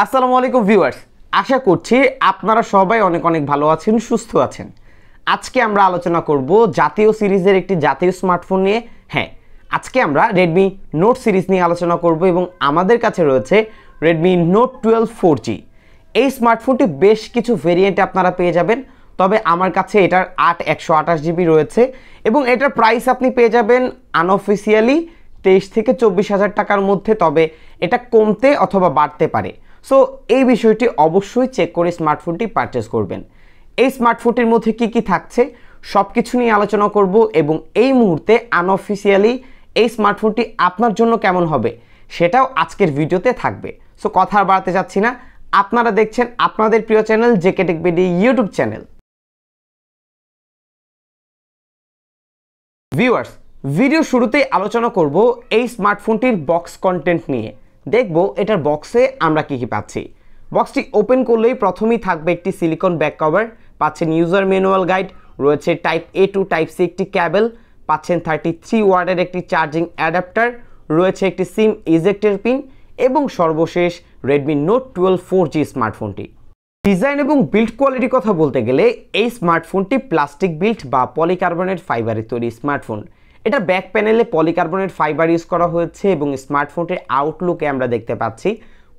আসসালামু আলাইকুম ভিউয়ার্স, আশা করছি আপনারা সবাই অনেক অনেক ভালো আছেন, সুস্থ আছেন। আজকে আমরা আলোচনা করব জাতীয় সিরিজের একটি জাতীয় স্মার্টফোন নিয়ে। হ্যাঁ, আজকে আমরা Redmi Note সিরিজ নিয়ে আলোচনা করব এবং আমাদের কাছে রয়েছে Redmi Note 12 4G। এই স্মার্টফোনটি বেশ কিছু ভেরিয়েন্টে আপনারা পেয়ে যাবেন, তবে আমার কাছে এটার 128GB রয়েছে এবং এটার প্রাইস আপনি পেয়ে যাবেন আনঅফিসিয়ালি 23 থেকে 24,000 টাকার মধ্যে, তবে এটা কমতে অথবা বাড়তে পারে। সো এই বিষয়টি অবশ্যই চেক করে স্মার্টফোনটি পারচেস করবেন। এই স্মার্টফোনটির মধ্যে কি কি থাকছে সব কিছু নিয়ে আলোচনা করব এবং এই মুহূর্তে আনঅফিসিয়ালি এই স্মার্টফোনটি আপনার জন্য কেমন হবে সেটাও আজকের ভিডিওতে থাকবে। সো কথা আর বাড়াতে যাচ্ছি না, আপনারা দেখছেন আপনাদের প্রিয় channel JK tech BD YouTube channel. Viewers, video শুরুতেই আলোচনা করব এই স্মার্টফোনটির বক্স কন্টেন্ট নিয়ে। দেখব এটার বক্সে আমরা কি কি পাচ্ছি। বক্সটি ওপেন করলেই প্রথমেই থাকবে একটি সিলিকন ব্যাক কভার, পাচ্ছেন ইউজার ম্যানুয়াল গাইড, রয়েছে type A to type C একটি ক্যাবেল, পাচ্ছেন 33 ওয়াটের একটি চার্জিং অ্যাডাপ্টার, রয়েছে একটি সিম ইজেক্টর পিন এবং সর্বশেষ Redmi Note 12 4G স্মার্টফোনটি। ডিজাইন এবং বিল্ড কোয়ালিটির কথা বলতে গেলে এই স্মার্টফোনটি প্লাস্টিক বিল্ড বা পলিকার্বনেট ফাইবারের তৈরি স্মার্টফোন। এটা ব্যাক প্যানেলে পলিকার্বনেট ফাইবার ইউজ করা হয়েছে এবং স্মার্টফোনটির আউটলুকে আমরা দেখতে পাচ্ছি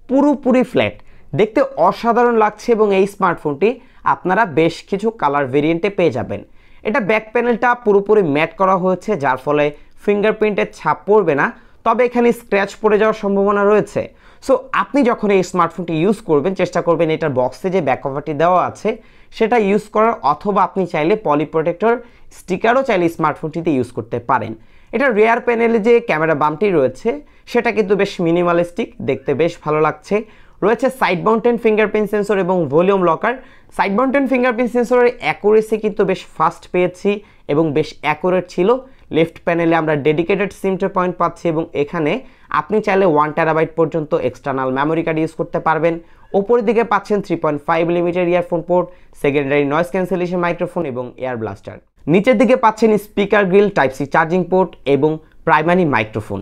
পুরোপুরি ফ্ল্যাট, দেখতে অসাধারণ লাগছে এবং এই স্মার্টফোনটি আপনারা বেশ কিছু কালার ভেরিয়েন্টে পেয়ে যাবেন। এটা ব্যাক প্যানেলটা পুরোপুরি ম্যাট করা হয়েছে, যার ফলে ফিঙ্গারপ্রিন্টের ছাপ পড়বে না, তবে এখানে স্ক্র্যাচ পড়ে যাওয়ার সম্ভাবনা রয়েছে। সো আপনি যখন এই স্মার্টফোনটি ইউজ করবেন চেষ্টা করবেন এটার বক্সে যে ব্যাক কভারটি দেওয়া আছে সেটা ইউজ করার, অথবা আপনি চাইলে পলি প্রোটেক্টর স্টিকারও চাইলে স্মার্টফোনটিতে ইউজ করতে পারেন। এটা রিয়ার প্যানেলে যে ক্যামেরা বামটি রয়েছে সেটা কিন্তু বেশ মিনিমালিস্টিক, দেখতে বেশ ভালো লাগছে। রয়েছে সাইড মাউন্টেন ফিঙ্গারপ্রিন্ট সেন্সর এবং volume locker. Side mountain fingerprint সেন্সরের অ্যাকুরেসি কিন্তু বেশ ফাস্ট পেয়েছি এবং বেশ অ্যাকুরেট ছিল। লেফট প্যানেলে আমরা ডেডিকেটেড সিমটার পয়েন্ট পাচ্ছি এবং এখানে আপনি চাইলে 1 টেরাবাইট পর্যন্ত এক্সটার্নাল মেমোরি কার্ড ইউজ করতে পারবেন। ওপরের দিকে পাচ্ছেন 3.5mm earphone port, secondary noise cancellation microphone এবং এয়ার ব্লাস্টার। নিচের দিকে পাচ্ছেন speaker grill, type C charging port এবং প্রাইমারি মাইক্রোফোন।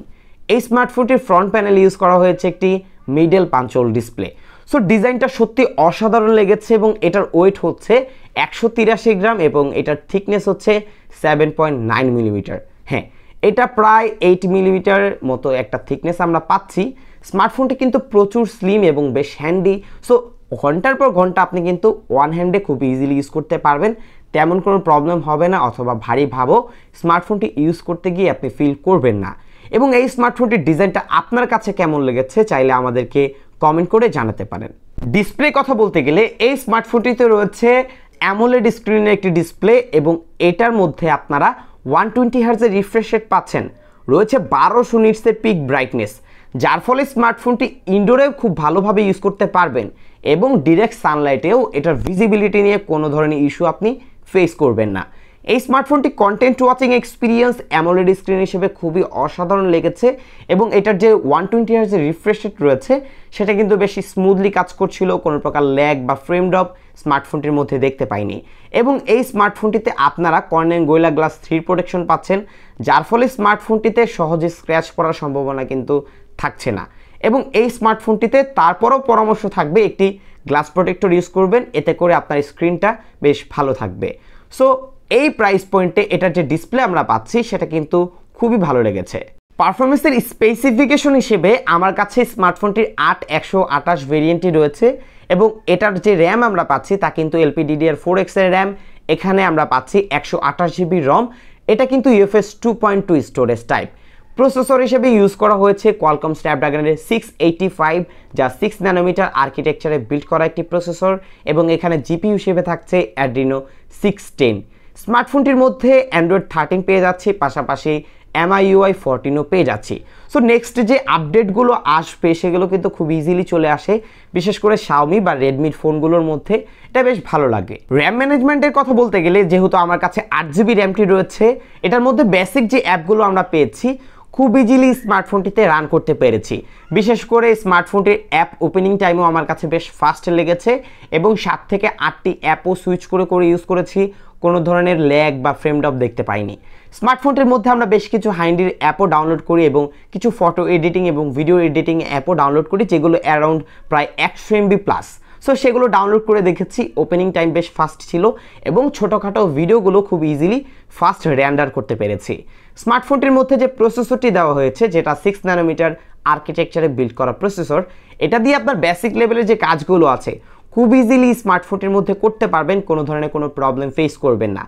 এই স্মার্টফোনটির ফ্রন্ট প্যানেল ইউজ করা হয়েছে একটি মিডল পাঞ্চল ডিসপ্লে। সো ডিজাইনটা সত্যি অসাধারণ লেগেছে এবং এটার ওয়েট হচ্ছে 183 গ্রাম এবং এটার থিকনেস হচ্ছে 7.9mm। হ্যাঁ, এটা প্রায় 8mm মতো একটা থিকনেস আমরা পাচ্ছি। স্মার্টফোনটি কিন্তু প্রচুর স্লিম এবং বেশ হ্যান্ডি। সো ঘন্টার পর ঘন্টা আপনি কিন্তু ওয়ান হ্যান্ডে খুব ইজিলি ইউজ করতে পারবেন, তেমন কোনো প্রবলেম হবে না, অথবা ভারী ভাবও স্মার্টফোনটি ইউজ করতে গিয়ে আপনি ফিল করবেন না। এবং এই স্মার্টফোনটির ডিজাইনটা আপনার কাছে কেমন লেগেছে চাইলে আমাদেরকে কমেন্ট করে জানাতে পারেন। ডিসপ্লে কথা বলতে গেলে এই স্মার্টফোনটিতে রয়েছে অ্যামোলেড স্ক্রিনের একটি ডিসপ্লে এবং এটার মধ্যে আপনারা 120 হার্জের রিফ্রেশ রেট পাচ্ছেন। রয়েছে 1200 নিটসের পিক ব্রাইটনেস, যার ফলে স্মার্টফোনটি ইনডোরেও খুব ভালোভাবে ইউজ করতে পারবেন এবং ডিরেক্ট সানলাইটেও এটার ভিজিবিলিটি নিয়ে কোনো ধরনের ইস্যু আপনি ফেস করবেন না। এই স্মার্টফোনটি content watching experience AMOLED screen হিসেবে খুবই অসাধারণ লেগেছে এবং এটার যে 120 হার্জের রিফ্রেশ রেট রয়েছে সেটা কিন্তু বেশি স্মুথলি কাজ করছিল, কোনো প্রকার ল্যাগ বা ফ্রেম ড্রপ স্মার্টফোনটির মধ্যে দেখতে পাইনি। এবং এই স্মার্টফোনটিতে আপনারা কর্নিং গোরিলা গ্লাস 3 প্রোটেকশন পাচ্ছেন, যার ফলে স্মার্টফোনটিতে সহজে স্ক্র্যাচ পড়ার সম্ভাবনা কিন্তু থাকছে না। এবং এই স্মার্টফোনটিতে তারপরও পরামর্শ থাকবে একটি গ্লাস প্রোটেক্টর ইউজ করবেন, এতে করে আপনার স্ক্রিনটা বেশ ভালো থাকবে। সো এই প্রাইস পয়েন্টে এটার যে ডিসপ্লে আমরা পাচ্ছি সেটা কিন্তু খুবই ভালো লেগেছে। পারফরমেন্সের স্পেসিফিকেশন হিসেবে আমার কাছে স্মার্টফোনটির 128 ভেরিয়েন্টটি রয়েছে এবং এটার যে র্যাম আমরা পাচ্ছি তা কিন্তু LPDDR4X এর র্যাম। এখানে আমরা পাচ্ছি 128GB রম। এটা কিন্তু UFS 2.2 স্টোরেজ টাইপ। প্রসেসর হিসেবে ইউজ করা হয়েছে কোয়ালকম স্ন্যাপড্রাগনের 685, যা 6 ন্যানোমিটার আর্কিটেকচারে বিল্ড করা একটি প্রসেসর এবং এখানে জিপিইউ হিসেবে থাকছে অ্যাড্রিনো 610। স্মার্টফোনটির মধ্যে অ্যান্ড্রয়েড 13 পেয়ে যাচ্ছি, পাশাপাশি MIUI 14ও পেয়ে যাচ্ছি। সো নেক্সট যে আপডেটগুলো আসবে সেগুলো কিন্তু খুব ইজিলি চলে আসে, বিশেষ করে Xiaomi বা Redmi ফোনগুলোর মধ্যে। এটা বেশ ভালো লাগে। র্যাম ম্যানেজমেন্টের কথা বলতে গেলে যেহেতু আমার কাছে 8GB র্যামটি রয়েছে, এটার মধ্যে বেসিক যে অ্যাপগুলো আমরা পেয়েছি খুব ইজিলি স্মার্টফোনটিতে রান করতে পেরেছি। বিশেষ করে স্মার্টফোনটির অ্যাপ ওপেনিং টাইমও আমার কাছে বেশ ফাস্ট লেগেছে এবং 7 থেকে 8টি অ্যাপও সুইচ করে ইউজ করেছি, কোনো ধরনের ল্যাগ বা ফ্রেম ড্রপ দেখতে পাইনি। স্মার্টফোনটির মধ্যে আমরা বেশ কিছু হাইন্ডির অ্যাপও ডাউনলোড করি এবং কিছু ফটো এডিটিং এবং ভিডিও এডিটিং অ্যাপও ডাউনলোড করি, যেগুলো অ্যারাউন্ড প্রায় 100 MB প্লাস। সো সেগুলো ডাউনলোড করে দেখেছি, ওপেনিং টাইম বেশ ফাস্ট ছিল এবং ছোটোখাটো ভিডিওগুলো খুব ইজিলি ফাস্ট রেন্ডার করতে পেরেছি। স্মার্টফোনটির মধ্যে যে প্রসেসরটি দেওয়া হয়েছে, যেটা 6 ন্যানোমিটার আর্কিটেকচারে বিল্ড করা প্রসেসর, এটা দিয়ে আপনার বেসিক লেভেলের যে কাজগুলো আছে খুব ইজিলি স্মার্টফোনটির মধ্যে করতে পারবেন, কোনো ধরনের কোনো প্রবলেম ফেস করবেন না।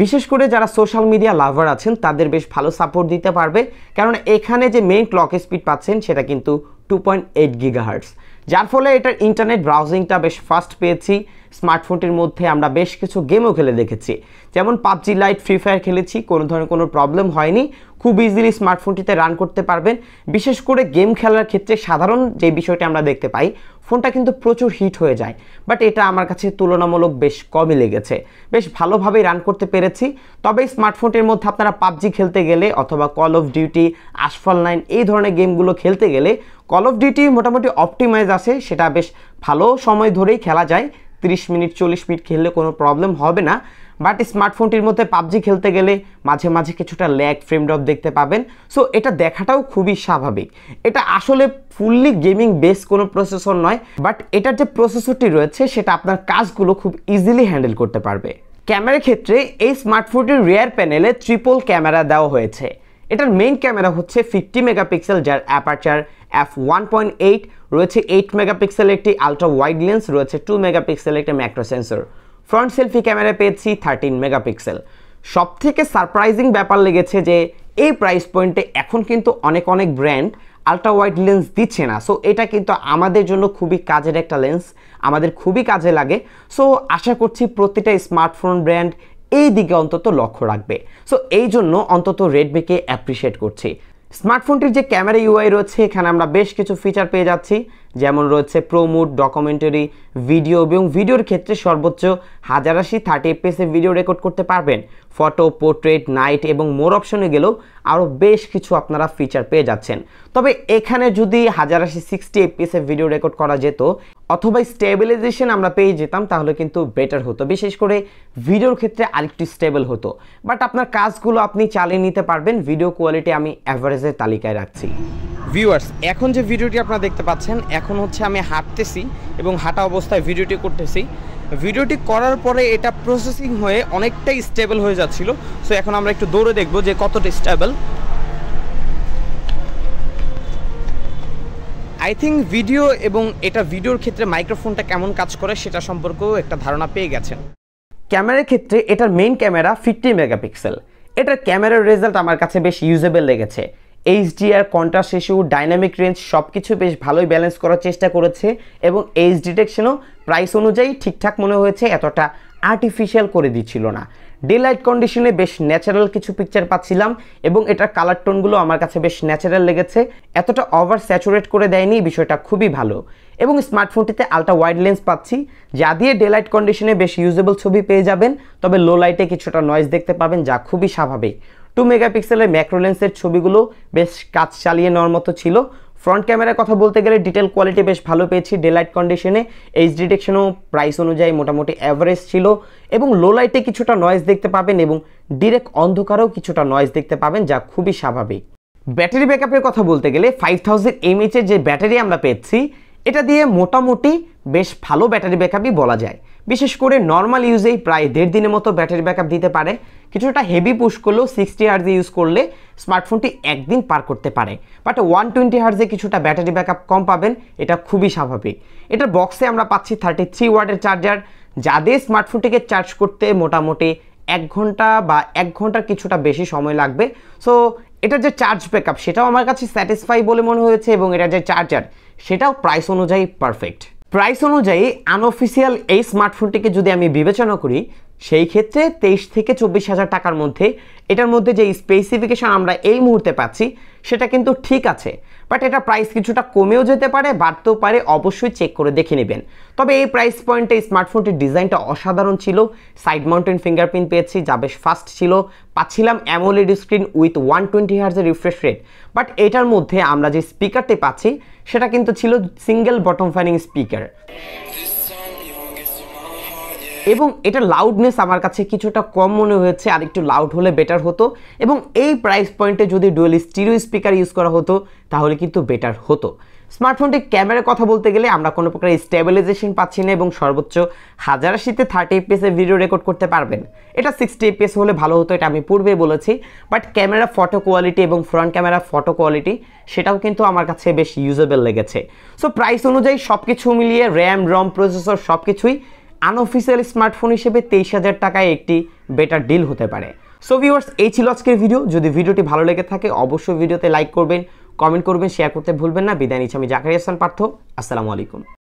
বিশেষ করে যারা সোশ্যাল মিডিয়া লাভার আছেন তাদের বেশ ভালো সাপোর্ট দিতে পারবে, কারণ এখানে যে মেইন ক্লক স্পিড পাচ্ছেন সেটা কিন্তু 2.8 GHz, যার ফলে এটার ইন্টারনেট ব্রাউজিংটা বেশ ফাস্ট পেয়েছি। স্মার্টফোনটির মধ্যে আমরা বেশ কিছু গেমও খেলে দেখেছি, যেমন পাবজি লাইট, ফ্রি ফায়ার খেলেছি, কোনো ধরনের কোনো প্রবলেম হয়নি, খুব ইজিলি স্মার্টফোনটিতে রান করতে পারবেন। বিশেষ করে গেম খেলার ক্ষেত্রে সাধারণ যে বিষয়টি আমরা দেখতে পাই, ফোনটা কিন্তু প্রচুর হিট হয়ে যায়, বাট এটা আমার কাছে তুলনামূলক বেশ কমই লেগেছে, বেশ ভালোভাবেই রান করতে পেরেছি। তবে স্মার্টফোনটির মধ্যে আপনারা পাবজি খেলতে গেলে অথবা কল অফ ডিউটি, আশফল 9 এই ধরনের গেমগুলো খেলতে গেলে কল অফ ডিউটি মোটামুটি অপটিমাইজ আছে, সেটা বেশ ভালো সময় ধরেই খেলা যায়, 30 মিনিট 40 মিনিট খেললে কোনো প্রবলেম হবে না। বাট স্মার্টফোনটির মধ্যে পাবজি খেলতে গেলে মাঝে মাঝে কিছুটা ল্যাগ, ফ্রেম ড্রপ দেখতে পাবেন। সো এটা দেখাটাও খুবই স্বাভাবিক। এটা আসলে ফুললি গেমিং বেস কোনো প্রসেসর নয়, বাট এটার যে প্রসেসরটি রয়েছে সেটা আপনার কাজগুলো খুব ইজিলি হ্যান্ডেল করতে পারবে। ক্যামেরার ক্ষেত্রে এই স্মার্টফোনটির রিয়ার প্যানেলে ট্রিপল ক্যামেরা দেওয়া হয়েছে। এটার মেইন ক্যামেরা হচ্ছে 50 মেগাপিক্সেল, যার অ্যাপারচার f1.8 রয়েছে, 8 মেগাপিক্সেল একটি আলট্রা ওয়াইড লেন্স রয়েছে, 2 মেগাপিক্সেল একটা macro sensor. Front selfie camera পেয়েছি 13 মেগাপিক্সেল। সব থেকে সারপ্রাইজিং ব্যাপার লেগেছে যে এই প্রাইস পয়েন্টে এখন কিন্তু অনেক ব্র্যান্ড আলট্রা ওয়াইড লেন্স দিচ্ছে না। সো এটা কিন্তু আমাদের জন্য খুবই কাজের একটা লেন্স, আমাদের খুবই কাজে লাগে। সো আশা করছি প্রতিটা স্মার্টফোন ব্র্যান্ড এই দিকে অন্তত লক্ষ্য রাখবে। সো এই জন্য অন্তত রেডমিকে অ্যাপ্রিসিয়েট করছি। স্মার্টফোনটির যে ক্যামেরা ইউআই রয়েছে, এখানে আমরা বেশ কিছু ফিচার পেয়ে যাচ্ছি, যেমন রয়েছে প্রো মুড, ডকুমেন্টারি, ভিডিও এবং ভিডিওর ক্ষেত্রে সর্বোচ্চ 1080 30 fps ভিডিও রেকর্ড করতে পারবেন। ফটো, পোর্ট্রেট, নাইট এবং মোর অপশনে গেলেও আরও বেশ কিছু আপনারা ফিচার পেয়ে যাচ্ছেন। তবে এখানে যদি 1080 60 fps ভিডিও রেকর্ড করা যেত অথবা স্টেবিলাইজেশন আমরা পেয়ে যেতাম তাহলে কিন্তু বেটার হতো, বিশেষ করে ভিডিওর ক্ষেত্রে আরেকটু স্টেবল হতো। বাট আপনার কাজগুলো আপনি চালিয়ে নিতে পারবেন। ভিডিও কোয়ালিটি আমি অ্যাভারেজের তালিকায় রাখছি। ভিউয়ার্স, এখন যে ভিডিওটি আপনারা দেখতে পাচ্ছেন, এখন হচ্ছে আমি হাঁটতেছি এবং হাঁটা অবস্থায় ভিডিওটি করতেছি। ভিডিওটি করার পরে এটা প্রসেসিং হয়ে অনেকটাই স্টেবল হয়ে যাচ্ছিল। সো এখন আমরা একটু দৌড়ে দেখবো যে কতটা স্টেবল। আই থিঙ্ক ভিডিও এবং এটা ভিডিওর ক্ষেত্রে মাইক্রোফোনটা কেমন কাজ করে সেটা সম্পর্কেও একটা ধারণা পেয়ে গেছেন। ক্যামেরার ক্ষেত্রে এটার মেইন ক্যামেরা 50 মেগাপিক্সেল। এটার ক্যামেরার রেজাল্ট আমার কাছে বেশ ইউজেবল লেগেছে। HDR, contrast ratio, dynamic range সব কিছু বেশ ভালোই ব্যালেন্স করার চেষ্টা করেছে এবং এজ ডিটেকশনও প্রাইস অনুযায়ী ঠিকঠাক মনে হয়েছে, এতটা আর্টিফিশিয়াল করে দিচ্ছিল না। ডে লাইট কন্ডিশনে বেশ ন্যাচারাল কিছু পিকচার পাচ্ছিলাম এবং এটার কালার টোনগুলো আমার কাছে বেশ ন্যাচারাল লেগেছে, এতটা ওভার স্যাচুরেট করে দেয়নি, বিষয়টা খুবই ভালো। এবং স্মার্টফোনটিতে আলট্রা ওয়াইড লেন্স পাচ্ছি, যা দিয়ে ডে লাইট কন্ডিশনে বেশ ইউজেবল ছবি পেয়ে যাবেন। তবে লো লাইটে কিছুটা নয়েজ দেখতে পাবেন, যা খুবই স্বাভাবিক। 2 মেগাপিক্সেলের ম্যাক্রো লেন্সের ছবিগুলো বেশ কাজ চালিয়ে নেওয়ার মতো ছিল। ফ্রন্ট ক্যামেরার কথা বলতে গেলে ডিটেল কোয়ালিটি বেশ ভালো পেয়েছি ডে লাইট কন্ডিশনে। এইচ ডিটেকশনও প্রাইস অনুযায়ী মোটামুটি অ্যাভারেজ ছিল এবং লো লাইটে কিছুটা নয়েজ দেখতে পাবেন এবং ডিরেক্ট অন্ধকারেও কিছুটা নয়েজ দেখতে পাবেন, যা খুবই স্বাভাবিক। ব্যাটারি ব্যাকআপের কথা বলতে গেলে 5000 mAh এর যে ব্যাটারি আমরা পেয়েছি, এটা দিয়ে মোটামুটি বেশ ভালো ব্যাটারি ব্যাকআপই বলা যায়। বিশেষ করে নর্মাল ইউজেই প্রায় 1.5 দিনের মতো ব্যাটারি ব্যাকআপ দিতে পারে। কিছুটা হেভি পুশ করলেও 60 হার্জ ইউজ করলে স্মার্টফোনটি একদিন পার করতে পারে, বাট 120 হার্জে কিছুটা ব্যাটারি ব্যাকআপ কম পাবেন, এটা খুবই স্বাভাবিক। এটার বক্সে আমরা পাচ্ছি 33 ওয়াটের চার্জার, যা দিয়ে স্মার্টফোনটিকে চার্জ করতে মোটামুটি 1 ঘন্টা বা 1 ঘন্টার কিছুটা বেশি সময় লাগবে। সো এটার যে চার্জ ব্যাকআপ সেটাও আমার কাছে স্যাটিসফাই বলে মনে হয়েছে এবং এটার যে চার্জার সেটাও প্রাইস অনুযায়ী পারফেক্ট। প্রাইস অনুযায়ী আনঅফিসিয়াল এই স্মার্টফোনটিকে যদি আমি বিবেচনা করি, সেই ক্ষেত্রে 23 থেকে 24,000 টাকার মধ্যে এটার মধ্যে যে স্পেসিফিকেশন আমরা এই মুহূর্তে পাচ্ছি সেটা কিন্তু ঠিক আছে, বাট এটা প্রাইস কিছুটা কমেও যেতে পারে, বাড়তেও পারে, অবশ্যই চেক করে দেখে নেবেন। তবে এই প্রাইস পয়েন্টে স্মার্টফোনটির ডিজাইনটা অসাধারণ ছিল। সাইড মাউন্টেন ফিঙ্গারপ্রিন্ট পেয়েছি, যা বেশ ফাস্ট ছিল। পাচ্ছিলাম অ্যামোলেড স্ক্রিন উইথ 120 হার্জের রিফ্রেশ রেট, বাট এটার মধ্যে আমরা যে স্পিকারটি পাচ্ছি সেটা কিন্তু ছিল সিঙ্গেল বটম ফাইনিং স্পিকার। এবং এটা লাউডনেস আমার কাছে কিছুটা কম মনে হয়েছে, আর একটু লাউড হলে বেটার হতো। এবং এই প্রাইস পয়েন্টে যদি ডুয়েল স্টিরিও স্পিকার ইউজ করা হতো তাহলে কিন্তু বেটার হতো। স্মার্টফোনটির ক্যামেরার কথা বলতে গেলে আমরা কোনো প্রকার স্টেবিলাইজেশন পাচ্ছি না, এবং সর্বোচ্চ 1080-তে 30 fps ভিডিও রেকর্ড করতে পারবেন। এটা 60 fps হলে ভালো হতো, এটা আমি পূর্বেই বলেছি। বাট ক্যামেরা ফটো কোয়ালিটি এবং ফ্রন্ট ক্যামেরা ফটো কোয়ালিটি সেটাও কিন্তু আমার কাছে বেশ ইউজেবল লেগেছে। সো প্রাইস অনুযায়ী সব কিছু মিলিয়ে র্যাম, রম, প্রসেসর সব কিছুই আনঅফিসিয়াল স্মার্টফোন হিসেবে 23,000 টাকায় একটি বেটার ডিল হতে পারে। সো ভিউয়ার্স, এই ছিল আজকের ভিডিও। যদি ভিডিওটি ভালো লেগে থাকে অবশ্যই ভিডিওতে লাইক করবেন, কমেন্ট করবেন, শেয়ার করতে ভুলবেন না। বিদায় নিচ্ছি আমি জাকারিয়া হাসান পার্থ। আসসালামু আলাইকুম।